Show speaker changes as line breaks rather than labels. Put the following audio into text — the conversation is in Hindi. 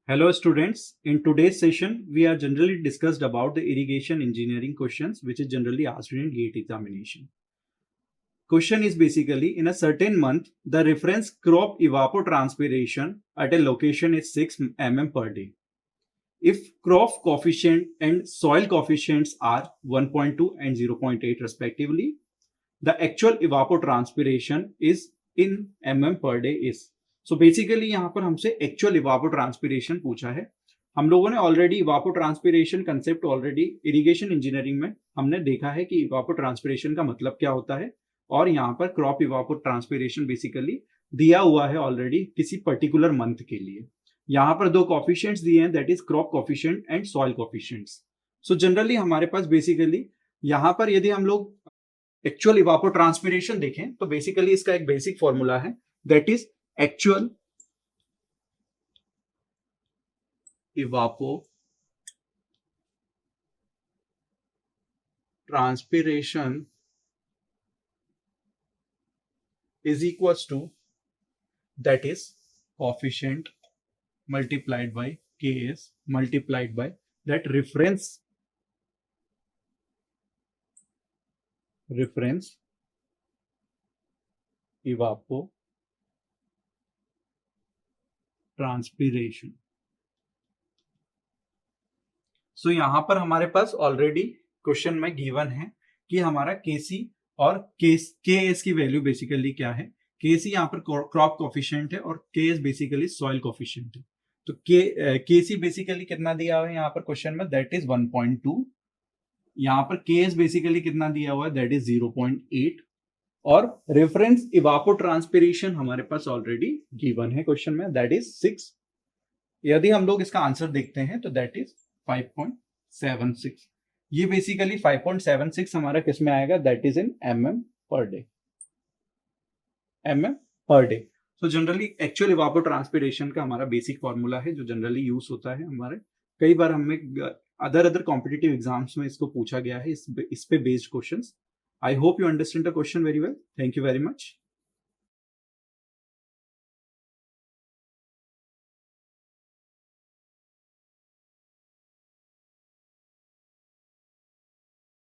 Hello students, in today's session we are generally discussed about the irrigation engineering questions which is generally asked in GATE examination. Question is basically in a certain month the reference crop evapotranspiration at a location is 6 mm per day. If crop coefficient and soil coefficients are 1.2 and 0.8 respectively, the actual evapotranspiration is in mm per day is. So basically यहाँ पर हमसे एक्चुअल इवापोट्रांसपिरेशन पूछा है. हम लोगों ने already evapotranspiration concept already irrigation engineering में हमने देखा है कि इवापोट्रांसपिरेशन का मतलब क्या होता है और यहाँ पर क्रॉप इवापोट्रांसपिरेशन बेसिकली दिया हुआ है ऑलरेडी किसी पर्टिकुलर मंथ के लिए. यहाँ पर दो कॉफिशिएंट्स दिए हैं, that is crop coefficient and soil coefficients. So generally हमारे पास बेसिकली यहाँ पर यदि हम लोग एक्चुअल इवापोट्रांसपिरेशन देखें तो बेसिकली इसका एक बेसिक फॉर्मूला है, that is actual evapotranspiration is equals to that is coefficient multiplied by Ks multiplied by that reference evapotranspiration. सो यहां पर हमारे पास ऑलरेडी क्वेश्चन में गिवन है कि हमारा केसी और के एस की वैल्यू बेसिकली क्या है. केसी यहाँ पर क्रॉप कोफिशिएंट है और के एस बेसिकली सॉइल कोफिशिएंट है. तो केसी बेसिकली कितना दिया हुआ है यहाँ पर क्वेश्चन में, दैट इज 1.2. यहाँ पर के एस बेसिकली कितना दिया हुआ है, दैट इज 0.8. और रेफरेंस इवापोट्रांसपिरेशन हमारे पास ऑलरेडी गिवन है क्वेश्चन में, दैट इज 6. यदि हम लोग इसका आंसर देखते हैं तो दैट इज 5.76. ये बेसिकली 5.76 हमारा किस में आएगा, that is in mm per day. So generally actual evapotranspiration का हमारा बेसिक फॉर्मूला है जो जनरली यूज होता है हमारे. कई बार हमें अदर कॉम्पिटिटिव एग्जाम्स में इसको पूछा गया है, इस पे based questions. I hope you understand the question very well. Thank you very much.